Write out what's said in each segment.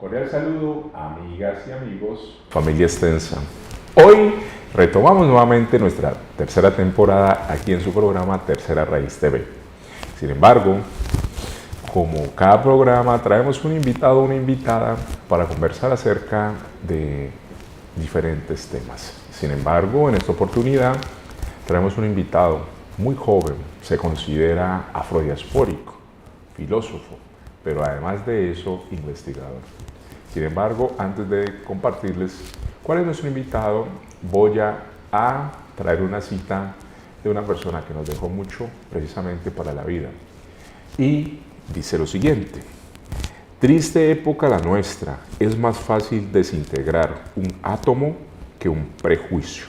Cordial saludo, amigas y amigos, familia extensa. Hoy retomamos nuevamente nuestra tercera temporada aquí en su programa Tercera Raíz TV. Sin embargo, como cada programa, traemos un invitado o una invitada para conversar acerca de diferentes temas. Sin embargo, en esta oportunidad traemos un invitado muy joven, se considera afrodiaspórico, filósofo, pero además de eso, investigador. Sin embargo, antes de compartirles cuál es nuestro invitado, voy a traer una cita de una persona que nos dejó mucho precisamente para la vida. Y dice lo siguiente: triste época la nuestra, es más fácil desintegrar un átomo que un prejuicio.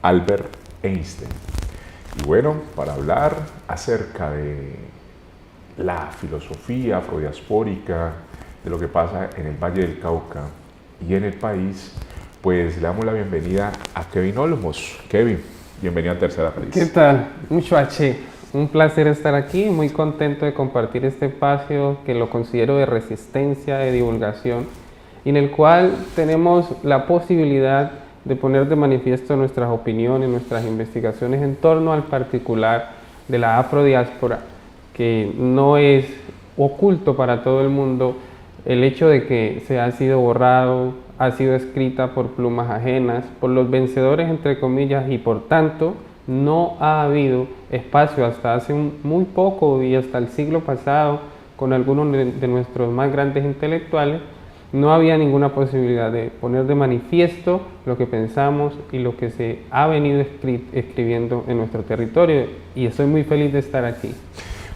Albert Einstein. Y bueno, para hablar acerca de la filosofía afrodiaspórica, de lo que pasa en el Valle del Cauca y en el país, pues le damos la bienvenida a Kevin Olmos. Kevin, bienvenido a Tercera Raíz. ¿Qué tal? Mucho H. Un placer estar aquí, muy contento de compartir este espacio que lo considero de resistencia, de divulgación, y en el cual tenemos la posibilidad de poner de manifiesto nuestras opiniones, nuestras investigaciones en torno al particular de la afrodiáspora, que no es oculto para todo el mundo el hecho de que se ha sido borrado, ha sido escrita por plumas ajenas, por los vencedores entre comillas, y por tanto no ha habido espacio hasta hace muy poco y hasta el siglo pasado, con algunos de nuestros más grandes intelectuales, no había ninguna posibilidad de poner de manifiesto lo que pensamos y lo que se ha venido escribiendo en nuestro territorio, y estoy muy feliz de estar aquí.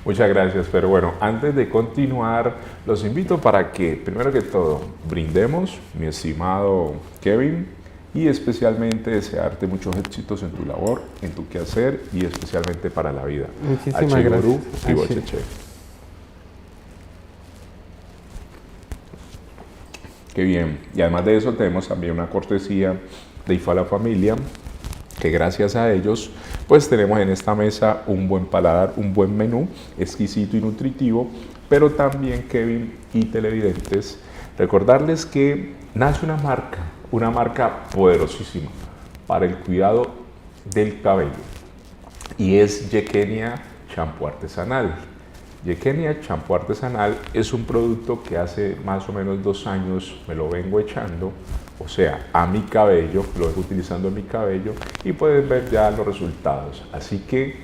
Muchas gracias, pero bueno, antes de continuar, los invito para que, primero que todo, brindemos, mi estimado Kevin, y especialmente desearte muchos éxitos en tu labor, en tu quehacer y especialmente para la vida. Muchísimas gracias. Y Bocheche. Qué bien. Y además de eso tenemos también una cortesía de IFA La Familia, que gracias a ellos pues tenemos en esta mesa un buen paladar, un buen menú, exquisito y nutritivo, pero también, Kevin y televidentes, recordarles que nace una marca poderosísima para el cuidado del cabello, y es Yequenia Champú Artesanal. Yequenia Champú Artesanal es un producto que hace más o menos 2 años me lo vengo echando, o sea, a mi cabello, lo vengo utilizando en mi cabello y pueden ver ya los resultados. Así que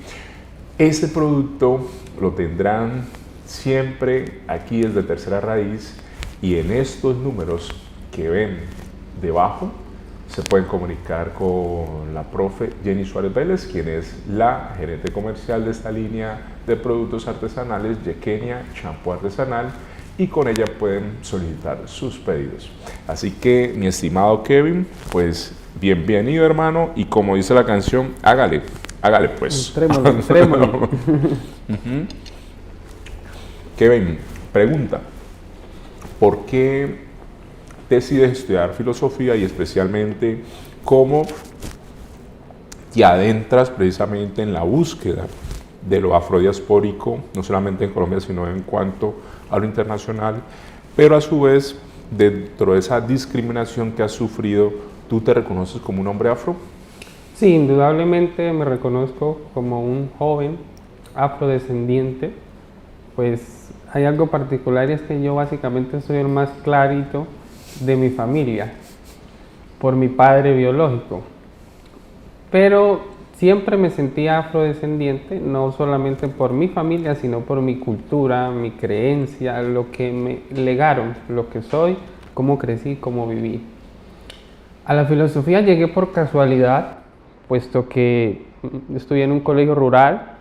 este producto lo tendrán siempre aquí desde Tercera Raíz, y en estos números que ven debajo se pueden comunicar con la profe Jenny Suárez Vélez, quien es la gerente comercial de esta línea de productos artesanales, Yequenia Champú Artesanal, y con ella pueden solicitar sus pedidos. Así que, mi estimado Kevin, pues bienvenido, hermano, y como dice la canción, hágale pues. Entrémosle. Kevin, pregunta: ¿por qué decides estudiar filosofía y especialmente cómo te adentras precisamente en la búsqueda de lo afrodiaspórico, no solamente en Colombia, sino en cuanto a lo internacional, pero a su vez, dentro de esa discriminación que has sufrido, tú te reconoces como un hombre afro? Sí, indudablemente me reconozco como un joven afrodescendiente. Pues hay algo particular, y es que yo básicamente soy el más clarito de mi familia, por mi padre biológico. Pero siempre me sentía afrodescendiente, no solamente por mi familia, sino por mi cultura, mi creencia, lo que me legaron, lo que soy, cómo crecí, cómo viví. A la filosofía llegué por casualidad, puesto que estudié en un colegio rural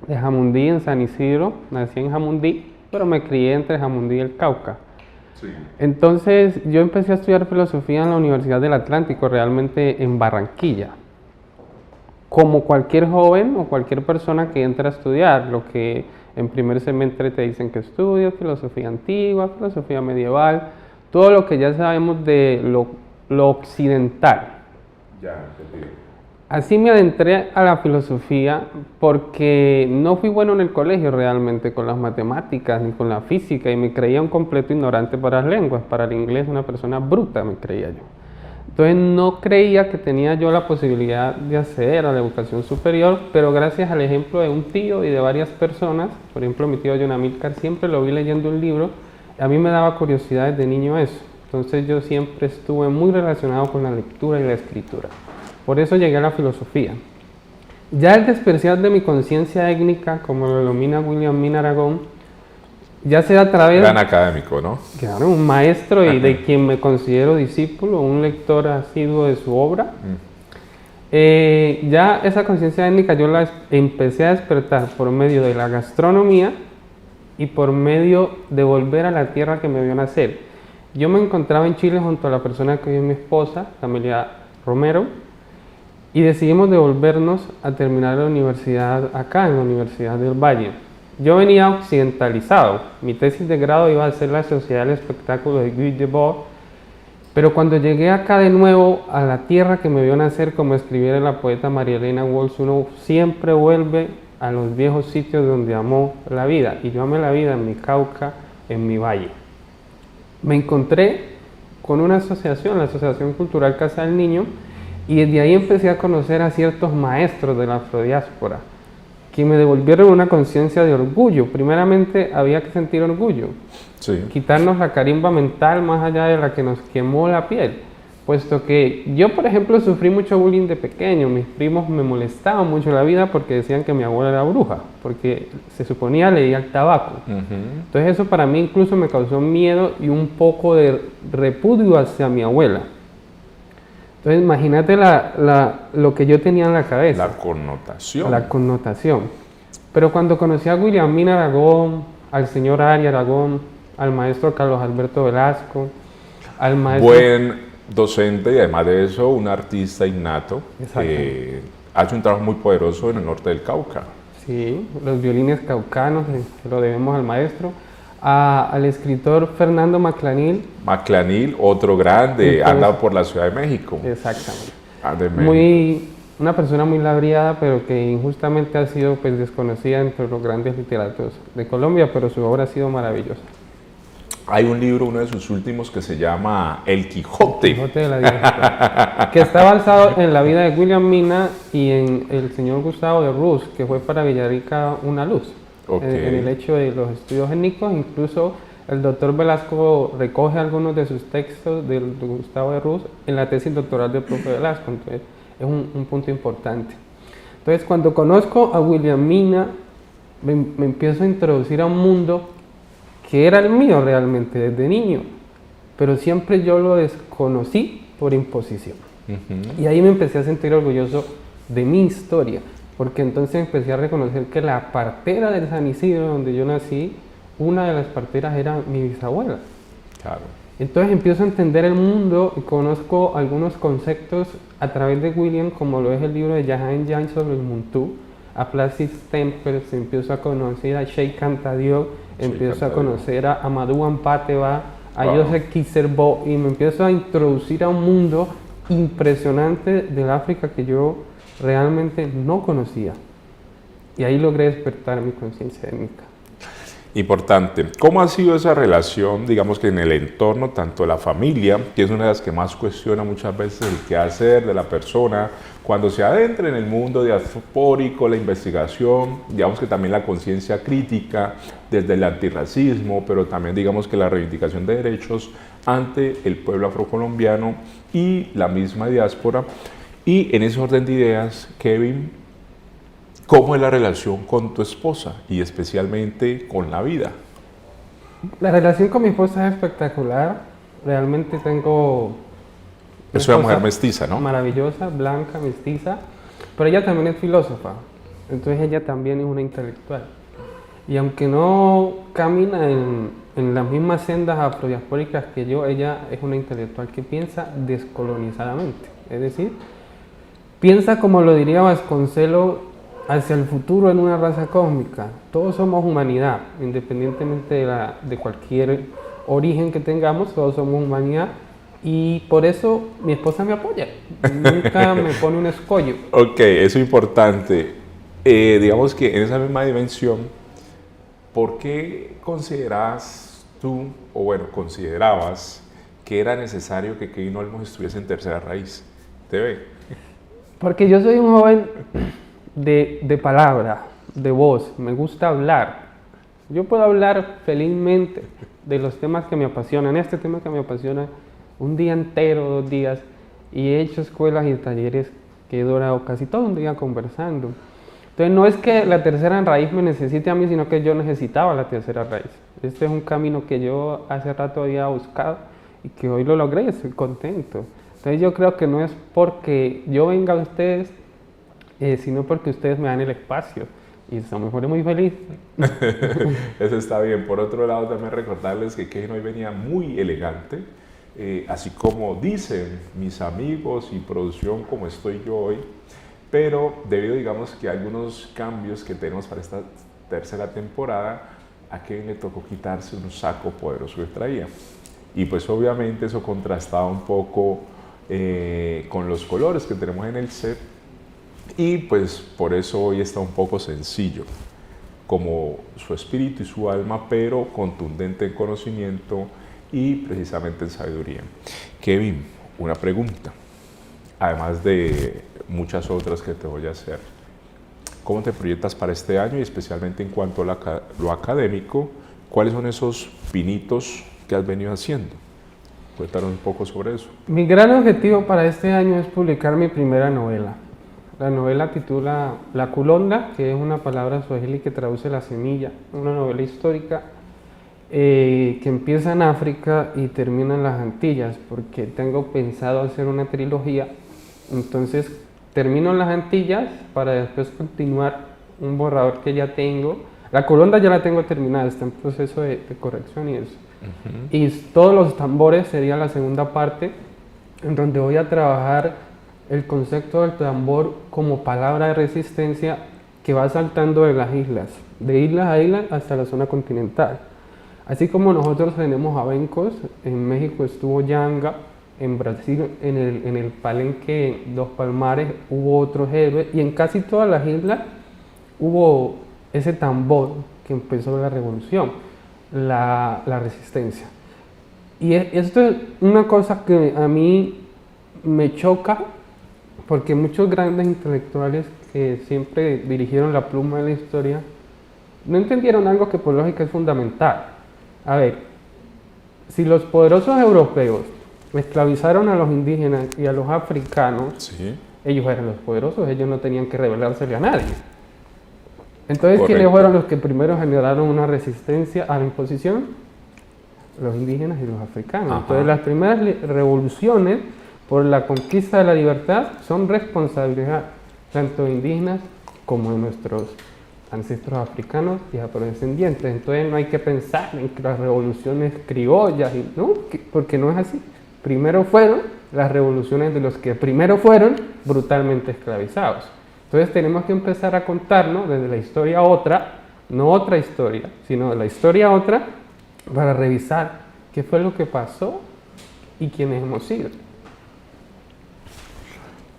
de Jamundí, en San Isidro. Nací en Jamundí, pero me crié entre Jamundí y el Cauca. Sí. Entonces yo empecé a estudiar filosofía en la Universidad del Atlántico, realmente en Barranquilla. Como cualquier joven o cualquier persona que entra a estudiar, lo que en primer semestre te dicen que estudias, filosofía antigua, filosofía medieval, todo lo que ya sabemos de lo occidental. Ya, entendido. Así me adentré a la filosofía porque no fui bueno en el colegio realmente con las matemáticas ni con la física y me creía un completo ignorante para las lenguas, para el inglés una persona bruta me creía yo. Entonces no creía que tenía yo la posibilidad de acceder a la educación superior, pero gracias al ejemplo de un tío y de varias personas, por ejemplo mi tío John Amílcar, siempre lo vi leyendo un libro, a mí me daba curiosidad desde niño eso. Entonces yo siempre estuve muy relacionado con la lectura y la escritura. Por eso llegué a la filosofía. Ya el despreciar de mi conciencia étnica, como lo denomina William Mina Aragón, ya se da a través... Gran académico, ¿no? Claro, un maestro y de quien me considero discípulo, un lector asiduo de su obra. Ya esa conciencia étnica yo la empecé a despertar por medio de la gastronomía y por medio de volver a la tierra que me vio nacer. Yo me encontraba en Chile junto a la persona que hoy es mi esposa, Camelia Romero, y decidimos devolvernos a terminar la universidad acá, en la Universidad del Valle. Yo venía occidentalizado, mi tesis de grado iba a ser la Sociedad del Espectáculo de Guy Debord, pero cuando llegué acá de nuevo a la tierra que me vio nacer, como escribiera la poeta María Elena Walsh, uno siempre vuelve a los viejos sitios donde amó la vida, y yo amé la vida en mi Cauca, en mi valle. Me encontré con una asociación, la Asociación Cultural Casa del Niño, y desde ahí empecé a conocer a ciertos maestros de la afrodiáspora que me devolvieron una conciencia de orgullo. Primeramente había que sentir orgullo, Sí. quitarnos la carimba mental más allá de la que nos quemó la piel, puesto que yo, por ejemplo, sufrí mucho bullying de pequeño. Mis primos me molestaban mucho la vida porque decían que mi abuela era bruja, porque se suponía leía el tabaco. Entonces eso para mí incluso me causó miedo y un poco de repudio hacia mi abuela. Entonces imagínate lo que yo tenía en la cabeza. La connotación. La connotación. Pero cuando conocí a William Mina Aragón, al señor Ari Aragón, al maestro Carlos Alberto Velasco, al maestro... Buen docente y además de eso un artista innato que hace un trabajo muy poderoso en el norte del Cauca. Sí, los violines caucanos, se lo debemos al maestro. Al escritor Fernando Maclanil. Maclanil, otro grande, anda por la Ciudad de México. Exactamente. Una persona muy laureada, pero que injustamente ha sido pues, desconocida entre los grandes literatos de Colombia, pero su obra ha sido maravillosa. Hay un libro, uno de sus últimos, que se llama El Quijote. El Quijote de la Vieja, que está basado en la vida de William Mina y en el señor Gustavo de Ruz, que fue para Villarrica una luz. En el hecho de los estudios étnicos, incluso el doctor Velasco recoge algunos de sus textos de Gustavo de Ruz en la tesis doctoral del profe Velasco, entonces es un punto importante. Entonces cuando conozco a William Mina, me empiezo a introducir a un mundo que era el mío realmente desde niño, pero siempre yo lo desconocí por imposición. Y ahí me empecé a sentir orgulloso de mi historia, porque entonces empecé a reconocer que la partera de San Isidro, donde yo nací, una de las parteras era mi bisabuela. Claro. Entonces empiezo a entender el mundo y conozco algunos conceptos a través de William, como lo es el libro de Jahan Jan sobre el Muntú, a Placid Tempels, empiezo a conocer a Sheikh Anta Diop, empiezo a conocer a Amadou Ampateba, a Joseph Kizerbo, y me empiezo a introducir a un mundo impresionante del África que yo realmente no conocía. Y ahí logré despertar mi conciencia étnica. Importante. ¿Cómo ha sido esa relación, digamos que en el entorno, tanto de la familia, que es una de las que más cuestiona muchas veces el quehacer de la persona, cuando se adentra en el mundo diaspórico, la investigación, digamos que también la conciencia crítica, desde el antirracismo, pero también digamos que la reivindicación de derechos ante el pueblo afrocolombiano y la misma diáspora? Y en ese orden de ideas, Kevin, ¿cómo es la relación con tu esposa y especialmente con la vida? La relación con mi esposa es espectacular. Realmente tengo... Es una mujer mestiza, ¿no? Maravillosa, blanca, mestiza. Pero ella también es filósofa. Entonces ella también es una intelectual. Y aunque no camina en las mismas sendas afrodiaspóricas que yo, ella es una intelectual que piensa descolonizadamente. Es decir, piensa, como lo diría Vasconcelos, hacia el futuro en una raza cósmica. Todos somos humanidad, independientemente de cualquier origen que tengamos, todos somos humanidad. Y por eso mi esposa me apoya, nunca me pone un escollo. Ok, eso es importante. Digamos que en esa misma dimensión, ¿por qué consideras tú, o bueno, considerabas que era necesario que Kevin Olmos estuviese en Tercera Raíz TV? Porque yo soy un joven de palabra, de voz, me gusta hablar. Yo puedo hablar felizmente de los temas que me apasionan, este tema que me apasiona, un día entero, 2 días, y he hecho escuelas y talleres que he durado casi todo un día conversando. Entonces no es que la tercera raíz me necesite a mí, sino que yo necesitaba la tercera raíz. Este es un camino que yo hace rato había buscado y que hoy lo logré y estoy contento. Entonces yo creo que no es porque yo venga a ustedes, sino porque ustedes me dan el espacio. Y a lo mejor es muy feliz. Eso está bien. Por otro lado, también recordarles que Kevin hoy venía muy elegante, así como dicen mis amigos y producción, como estoy yo hoy, pero debido, digamos, que a algunos cambios que tenemos para esta tercera temporada, a Kevin le tocó quitarse un saco poderoso que traía. Y pues obviamente eso contrastaba un poco con los colores que tenemos en el set, y pues por eso hoy está un poco sencillo, como su espíritu y su alma, pero contundente en conocimiento y precisamente en sabiduría. Kevin, una pregunta, además de muchas otras que te voy a hacer. ¿Cómo te proyectas para este año y especialmente en cuanto a lo académico? ¿Cuáles son esos pinitos que has venido haciendo? Cuéntanos un poco sobre eso. Mi gran objetivo para este año es publicar mi primera novela. La novela titula La Culonda, que es una palabra suajili que traduce la semilla, una novela histórica que empieza en África y termina en las Antillas, porque tengo pensado hacer una trilogía. Entonces termino en las Antillas para después continuar un borrador que ya tengo. La Culonda ya la tengo terminada, está en proceso de corrección y eso. Y todos los tambores sería la segunda parte, en donde voy a trabajar el concepto del tambor como palabra de resistencia que va saltando de las islas, de islas a islas hasta la zona continental. Así como nosotros tenemos abencos, en México estuvo Yanga, en Brasil, en el Palenque, Los Palmares, hubo otros héroes, y en casi todas las islas hubo ese tambor que empezó la revolución, la resistencia. Y esto es una cosa que a mí me choca, porque muchos grandes intelectuales que siempre dirigieron la pluma de la historia no entendieron algo que por lógica es fundamental. A ver, si los poderosos europeos esclavizaron a los indígenas y a los africanos, Sí. ellos eran los poderosos, ellos no tenían que rebelársele a nadie. Entonces, Correcto. ¿quiénes fueron los que primero generaron una resistencia a la imposición? Los indígenas y los africanos. Ajá. Entonces, las primeras revoluciones por la conquista de la libertad son responsabilidad tanto de indígenas como de nuestros ancestros africanos y afrodescendientes. Entonces no hay que pensar en que las revoluciones criollas, ¿no? Porque no es así. Primero fueron las revoluciones de los que primero fueron brutalmente esclavizados. Entonces tenemos que empezar a contarnos desde la historia otra, no otra historia, sino de la historia otra, para revisar qué fue lo que pasó y quiénes hemos sido.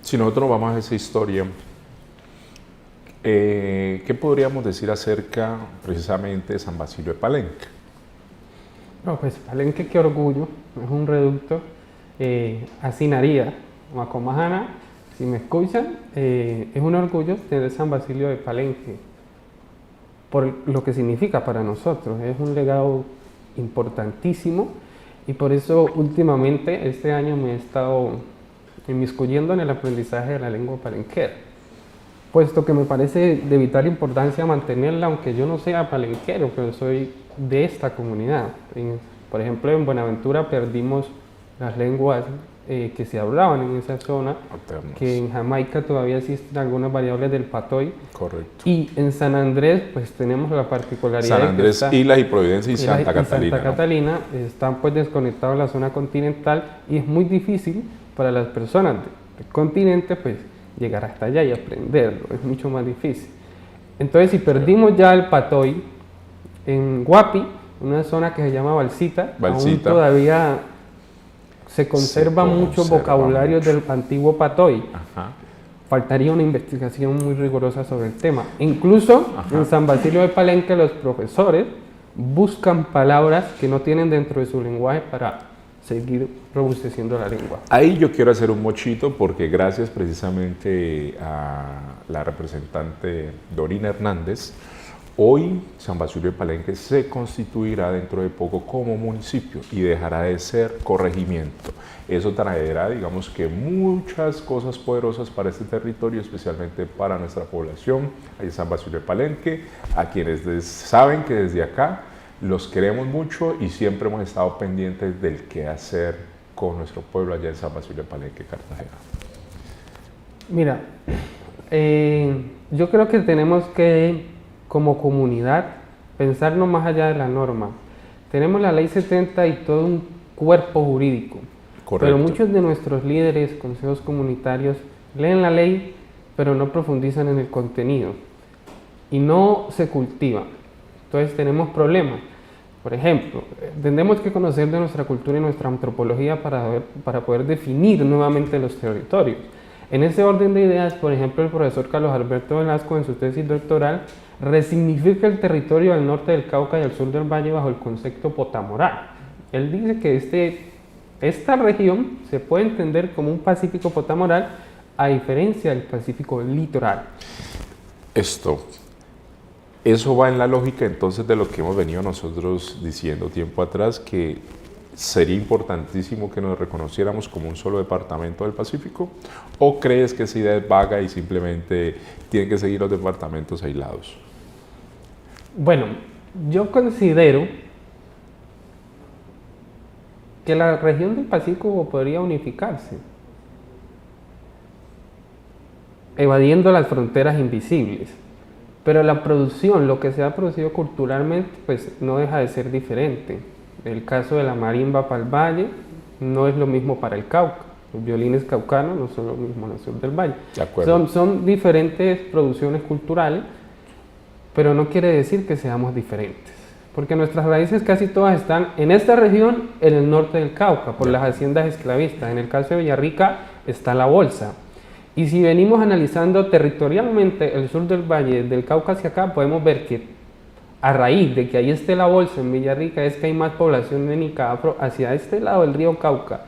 Si nosotros vamos a esa historia, ¿qué podríamos decir acerca precisamente de San Basilio de Palenque? No, pues Palenque, qué orgullo, es un reducto a Sinaría, Macomajana, si me escuchan, es un orgullo tener San Basilio de Palenque, por lo que significa para nosotros, es un legado importantísimo, y por eso últimamente, este año me he estado inmiscuyendo en el aprendizaje de la lengua palenquera, puesto que me parece de vital importancia mantenerla, aunque yo no sea palenquero, pero soy de esta comunidad. Por ejemplo, en Buenaventura perdimos las lenguas que se hablaban en esa zona, que en Jamaica todavía existen algunas variables del patoy. Correcto. Y en San Andrés, pues tenemos la particularidad San Andrés, de que Islas y Providencia y Islas Santa Catalina. Santa Catalina están pues desconectados de la zona continental, y es muy difícil para las personas del continente pues llegar hasta allá y aprenderlo, es mucho más difícil. Entonces, si perdimos ya el patoy en Guapi, una zona que se llama Balsita, aún todavía se conserva mucho vocabulario del antiguo patoy. Ajá. Faltaría una investigación muy rigurosa sobre el tema. Incluso en San Basilio de Palenque los profesores buscan palabras que no tienen dentro de su lenguaje para seguir robusteciendo la lengua. Ahí yo quiero hacer un mochito porque gracias precisamente a la representante Dorina Hernández, hoy San Basilio de Palenque se constituirá dentro de poco como municipio y dejará de ser corregimiento. Eso traerá, digamos que muchas cosas poderosas para este territorio, especialmente para nuestra población, ahí en San Basilio de Palenque, a quienes saben que desde acá los queremos mucho y siempre hemos estado pendientes del qué hacer con nuestro pueblo allá en San Basilio de Palenque, Cartagena. Mira, yo creo que tenemos que, como comunidad, pensarnos más allá de la norma. Tenemos la Ley 70 y todo un cuerpo jurídico. Correcto. Pero muchos de nuestros líderes, consejos comunitarios, leen la ley, pero no profundizan en el contenido y no se cultivan. Entonces tenemos problemas. Por ejemplo, tenemos que conocer de nuestra cultura y nuestra antropología para poder definir nuevamente los territorios. En ese orden de ideas, por ejemplo, el profesor Carlos Alberto Velasco en su tesis doctoral resignifica el territorio al norte del Cauca y al sur del Valle bajo el concepto potamoral. Él dice que esta región se puede entender como un Pacífico potamoral a diferencia del Pacífico litoral. Eso va en la lógica entonces de lo que hemos venido nosotros diciendo tiempo atrás, que sería importantísimo que nos reconociéramos como un solo departamento del Pacífico, ¿o crees que esa idea es vaga y simplemente tienen que seguir los departamentos aislados? Bueno, yo considero que la región del Pacífico podría unificarse, evadiendo las fronteras invisibles. Pero la producción, lo que se ha producido culturalmente, pues no deja de ser diferente. El caso de la marimba para el valle no es lo mismo para el Cauca. Los violines caucanos no son lo mismo en el sur del valle. De acuerdo. Son diferentes producciones culturales, pero no quiere decir que seamos diferentes. Porque nuestras raíces casi todas están en esta región, en el norte del Cauca, por las haciendas esclavistas. En el caso de Villarrica está la bolsa. Y si venimos analizando territorialmente el sur del valle, del Cauca hacia acá, podemos ver que a raíz de que ahí esté la bolsa en Villarrica es que hay más población étnica afro hacia este lado del río Cauca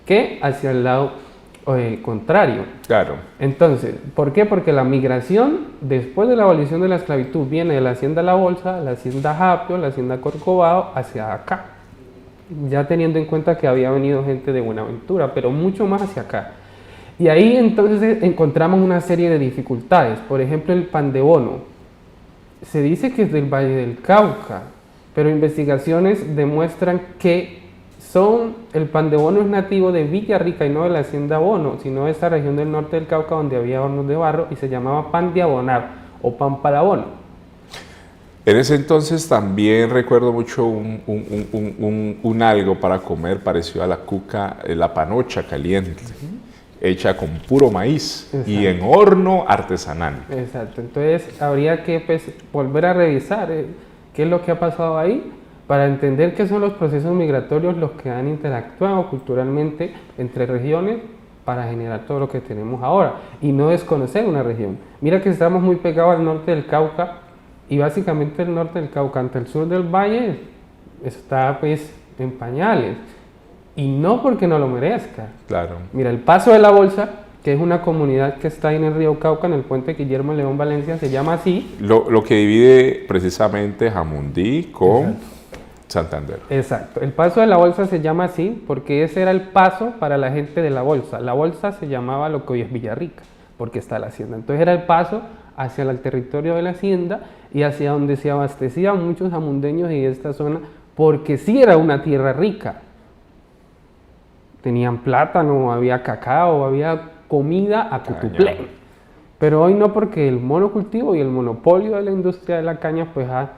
que hacia el lado contrario. Claro. Entonces, ¿por qué? Porque la migración después de la abolición de la esclavitud viene de la hacienda La Bolsa, la hacienda Japio, la hacienda Corcovado hacia acá, ya teniendo en cuenta que había venido gente de Buenaventura, pero mucho más hacia acá. Y ahí entonces encontramos una serie de dificultades. Por ejemplo, el pan de bono. Se dice que es del Valle del Cauca, pero investigaciones demuestran que el pan de bono es nativo de Villarrica y no de la hacienda Bono, sino de esta región del norte del Cauca donde había hornos de barro y se llamaba pan de abonar o pan para bono. En ese entonces también recuerdo mucho un algo para comer parecido a la cuca, la panocha caliente, hecha con puro maíz. Exacto. Y en horno artesanal. Exacto, entonces habría que volver a revisar qué es lo que ha pasado ahí para entender qué son los procesos migratorios los que han interactuado culturalmente entre regiones para generar todo lo que tenemos ahora y no desconocer una región. Mira que estamos muy pegados al norte del Cauca y básicamente el norte del Cauca ante el sur del valle está pues en pañales y no porque no lo merezca. Claro. Mira, el Paso de la Bolsa, que es una comunidad que está ahí en el río Cauca, en el puente Guillermo León Valencia, se llama así. Lo que divide precisamente Jamundí con Exacto. Santander. Exacto. El Paso de la Bolsa se llama así porque ese era el paso para la gente de la Bolsa. La Bolsa se llamaba lo que hoy es Villarrica, porque está la hacienda. Entonces era el paso hacia el territorio de la hacienda y hacia donde se abastecían muchos jamundeños y de esta zona, porque sí era una tierra rica. Tenían plátano, había cacao, había comida a cutuplén. Pero hoy no, porque el monocultivo y el monopolio de la industria de la caña pues ha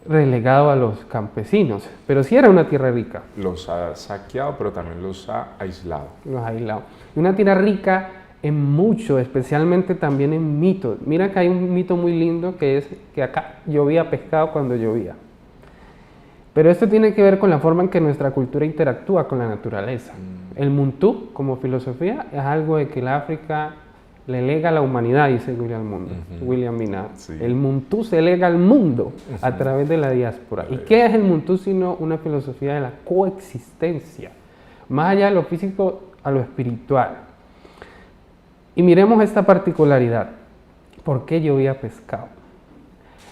relegado a los campesinos. Pero sí era una tierra rica. Los ha saqueado, pero también los ha aislado. Los ha aislado. Una tierra rica en mucho, especialmente también en mitos. Mira que hay un mito muy lindo que es que acá llovía pescado cuando llovía. Pero esto tiene que ver con la forma en que nuestra cultura interactúa con la naturaleza. El Muntú, como filosofía, es algo de que el África le lega a la humanidad, dice William Minard. Sí. El Muntú se lega al mundo a través de la diáspora. ¿Y qué es el Muntú sino una filosofía de la coexistencia? Más allá de lo físico a lo espiritual. Y miremos esta particularidad. ¿Por qué llovía pescado?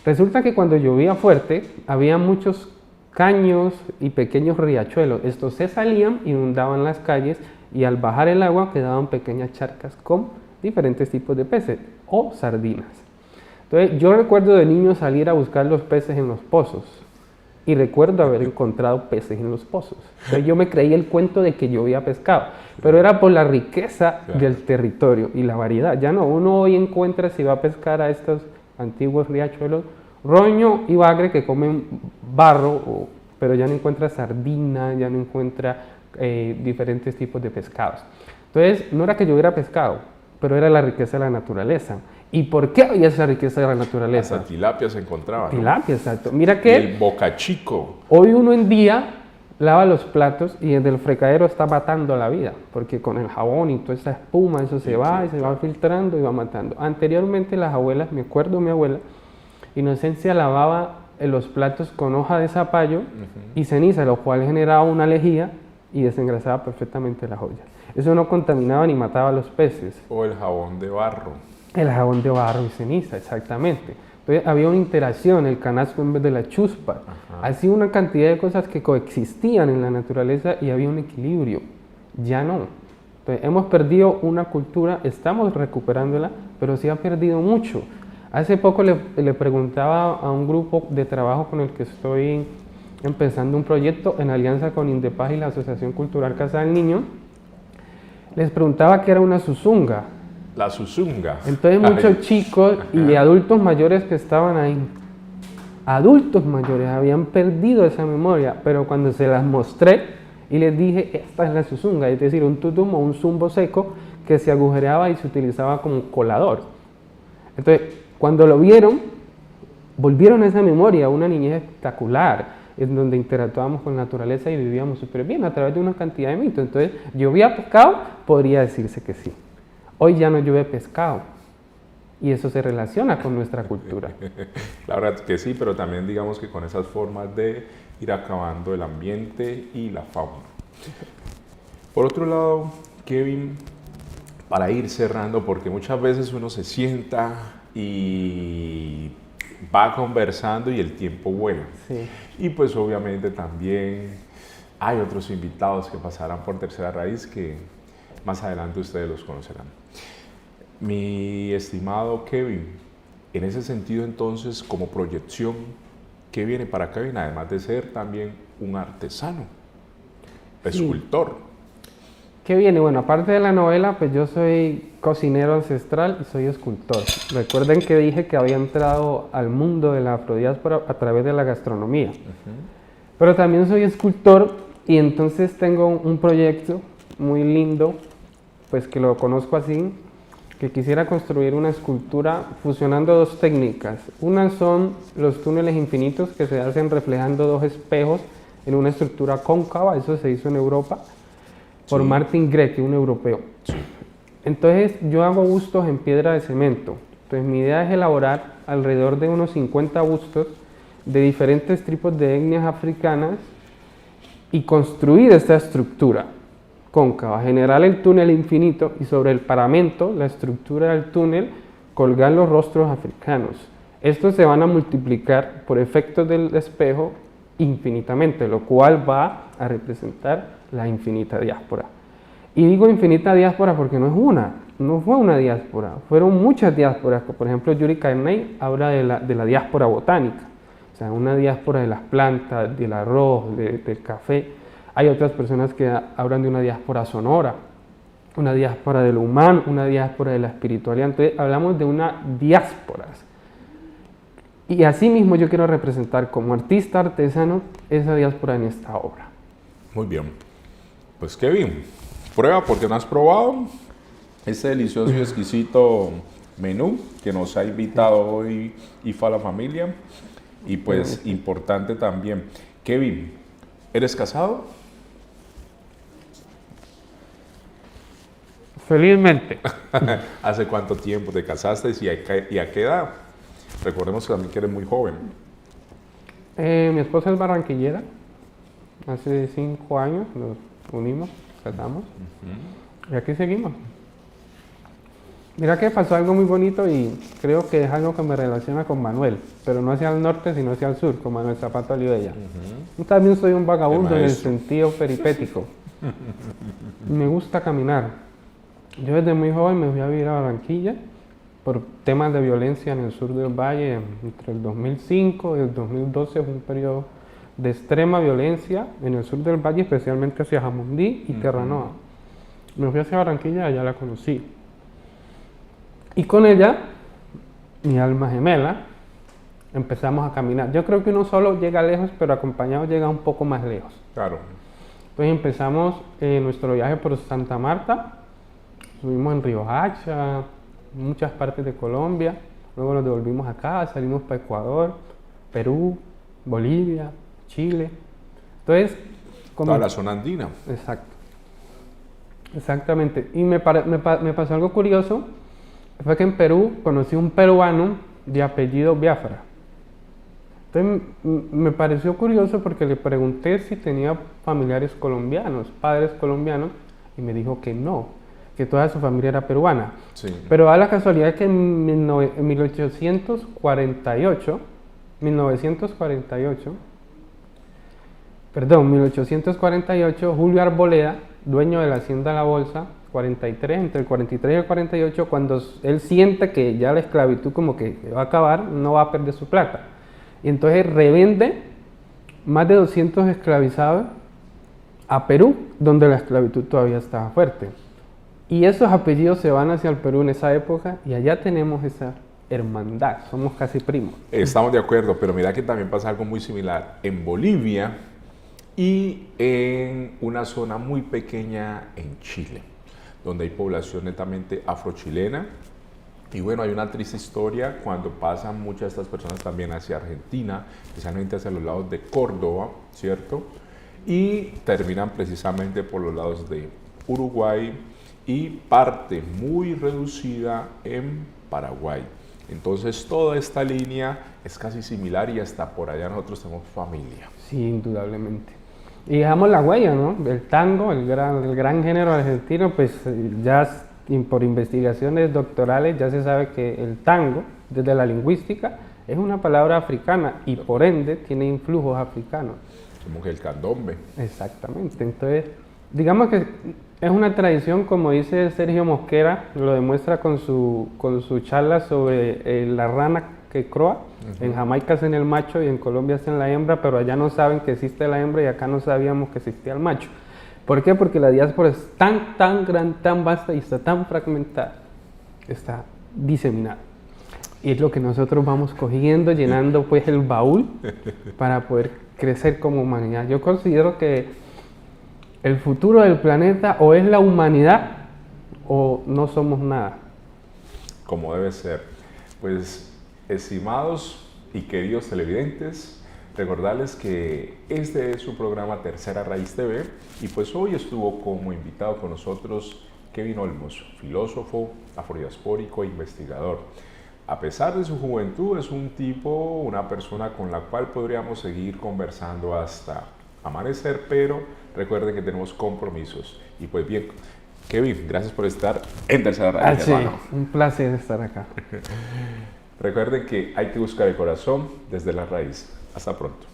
Resulta que cuando llovía fuerte, había muchos caños y pequeños riachuelos. Estos se salían, inundaban las calles y al bajar el agua quedaban pequeñas charcas con diferentes tipos de peces o sardinas. Entonces yo recuerdo de niño salir a buscar los peces en los pozos y recuerdo haber encontrado peces en los pozos. Entonces yo me creí el cuento de que llovía pescado, pero era por la riqueza del territorio y la variedad. Ya no, uno hoy encuentra, si va a pescar a estos antiguos riachuelos, roño y bagre que comen barro, pero ya no encuentra sardina, ya no encuentra diferentes tipos de pescados. Entonces no era que lloviera pescado, pero era la riqueza de la naturaleza. ¿Y por qué había esa riqueza de la naturaleza? Hasta tilapia se encontraba, ¿no? Tilapia, exacto. Mira que Y el bocachico. hoy uno en día lava los platos y desde el fregadero está matando la vida, porque con el jabón y toda esa espuma, eso se va y se va filtrando y va matando. Anteriormente las abuelas, me acuerdo mi abuela, Inocencia lavaba los platos con hoja de zapallo y ceniza, lo cual generaba una lejía y desengrasaba perfectamente las ollas. Eso no contaminaba ni mataba a los peces. O el jabón de barro. El jabón de barro y ceniza, exactamente. Entonces había una interacción, el canasto en vez de la chuspa. Así una cantidad de cosas que coexistían en la naturaleza y había un equilibrio. Ya no. Entonces hemos perdido una cultura, estamos recuperándola, pero sí ha perdido mucho. Hace poco le preguntaba a un grupo de trabajo con el que estoy empezando un proyecto en alianza con Indepaz y la Asociación Cultural Casa del Niño. Les preguntaba qué era una zuzunga. La zuzunga. Entonces muchos chicos y adultos mayores que estaban ahí, adultos mayores, habían perdido esa memoria, pero cuando se las mostré y les dije, esta es la zuzunga, es decir, un tutum o un zumbo seco que se agujereaba y se utilizaba como colador. Entonces, cuando lo vieron, volvieron a esa memoria, una niñez espectacular, en donde interactuábamos con la naturaleza y vivíamos súper bien a través de una cantidad de mitos. Entonces, ¿llovía pescado? Podría decirse que sí. Hoy ya no llueve pescado y eso se relaciona con nuestra cultura. La verdad que sí, pero también digamos que con esas formas de ir acabando el ambiente y la fauna. Por otro lado, Kevin, para ir cerrando, porque muchas veces uno se sienta y va conversando y el tiempo vuela. Sí. Y pues obviamente también hay otros invitados que pasarán por Tercera Raíz que más adelante ustedes los conocerán. Mi estimado Kevin, en ese sentido entonces, como proyección, ¿qué viene para Kevin? Además de ser también un artesano, escultor. ¿Qué viene? Bueno, aparte de la novela, pues yo soy cocinero ancestral y soy escultor. Recuerden que dije que había entrado al mundo de la afrodiáspora a través de la gastronomía. Pero también soy escultor y entonces tengo un proyecto muy lindo, pues que lo conozco así, que quisiera construir una escultura fusionando dos técnicas. Una son los túneles infinitos que se hacen reflejando dos espejos en una estructura cóncava, eso se hizo en Europa, por Martin Grecke, un europeo. Entonces yo hago bustos en piedra de cemento. Entonces mi idea es elaborar alrededor de unos 50 bustos de diferentes tipos de etnias africanas y construir esta estructura cóncava, generar el túnel infinito y sobre el paramento, la estructura del túnel, colgar los rostros africanos. Estos se van a multiplicar por efectos del espejo infinitamente, lo cual va a representar la infinita diáspora. Y digo infinita diáspora porque no es una, no fue una diáspora, fueron muchas diásporas. Por ejemplo, Yuri Carney habla de la diáspora botánica, o sea, una diáspora de las plantas, del arroz, del café. Hay otras personas que hablan de una diáspora sonora, una diáspora de lo humano, una diáspora de la espiritualidad. Entonces hablamos de una diáspora. Y así mismo yo quiero representar como artista artesano esa diáspora en esta obra. Muy bien. Pues Kevin, prueba porque no has probado este delicioso y exquisito menú que nos ha invitado hoy IFA a la familia. Y pues importante también, Kevin, ¿eres casado? Felizmente. ¿Hace cuánto tiempo te casaste y a qué edad? Recordemos también que eres muy joven. Mi esposa es barranquillera. Hace 5 años nos unimos, casamos. Y aquí seguimos. Mira que pasó algo muy bonito y creo que es algo que me relaciona con Manuel, pero no hacia el norte, sino hacia el sur, con Manuel Zapato Olivella. Yo también soy un vagabundo en el sentido peripético. Me gusta caminar. Yo desde muy joven me fui a vivir a Barranquilla por temas de violencia en el sur del valle. Entre el 2005 y el 2012 fue un periodo de extrema violencia en el sur del valle, especialmente hacia Jamundí y Terranova. Me fui hacia Barranquilla y allá la conocí. Y con ella, mi alma gemela, empezamos a caminar. Yo creo que uno solo llega lejos, pero acompañado llega un poco más lejos. Claro. Entonces empezamos nuestro viaje por Santa Marta, subimos en Riohacha, muchas partes de Colombia, luego nos devolvimos acá, salimos para Ecuador, Perú, Bolivia, Chile. Entonces, Toda la zona andina. Exacto. Exactamente. Y me pasó algo curioso, fue que en Perú conocí un peruano de apellido Biafra. Entonces me pareció curioso porque le pregunté si tenía familiares colombianos, padres colombianos, y me dijo que no, que toda su familia era peruana. Sí. Pero da la casualidad que en 1848, Julio Arboleda, dueño de la hacienda La Bolsa, 43, entre el 43 y el 48, cuando él siente que ya la esclavitud como que va a acabar, no va a perder su plata. Y entonces revende más de 200 esclavizados a Perú, donde la esclavitud todavía estaba fuerte. Y esos apellidos se van hacia el Perú en esa época y allá tenemos esa hermandad, somos casi primos. Estamos de acuerdo, pero mira que también pasa algo muy similar en Bolivia y en una zona muy pequeña en Chile, donde hay población netamente afrochilena. Y bueno, hay una triste historia cuando pasan muchas de estas personas también hacia Argentina, especialmente hacia los lados de Córdoba, ¿cierto? Y terminan precisamente por los lados de Uruguay y parte muy reducida en Paraguay. Entonces toda esta línea es casi similar y hasta por allá nosotros tenemos familia. Sí, indudablemente. Y dejamos la huella, ¿no? El tango, el gran género argentino, pues ya por investigaciones doctorales ya se sabe que el tango, desde la lingüística, es una palabra africana y por ende tiene influjos africanos. Como que el candombe. Exactamente. Entonces, digamos que es una tradición, como dice Sergio Mosquera, lo demuestra con su charla sobre la rana que croa. En Jamaica hacen el macho y en Colombia hacen la hembra, pero allá no saben que existe la hembra y acá no sabíamos que existía el macho. ¿Por qué? Porque la diáspora es tan grande, tan vasta y está tan fragmentada, está diseminada. Y es lo que nosotros vamos cogiendo, llenando pues el baúl para poder crecer como humanidad. Yo considero que el futuro del planeta o es la humanidad o no somos nada. Como debe ser. Pues, estimados y queridos televidentes, recordarles que este es su programa Tercera Raíz TV y pues hoy estuvo como invitado con nosotros Kevin Olmos, filósofo, afrodiaspórico e investigador. A pesar de su juventud es un tipo, una persona con la cual podríamos seguir conversando hasta amanecer, pero recuerden que tenemos compromisos. Y pues bien, Kevin, gracias por estar en Tercera Raíz, sí, hermano. un placer estar acá. Recuerden que hay que buscar el corazón desde la raíz. Hasta pronto.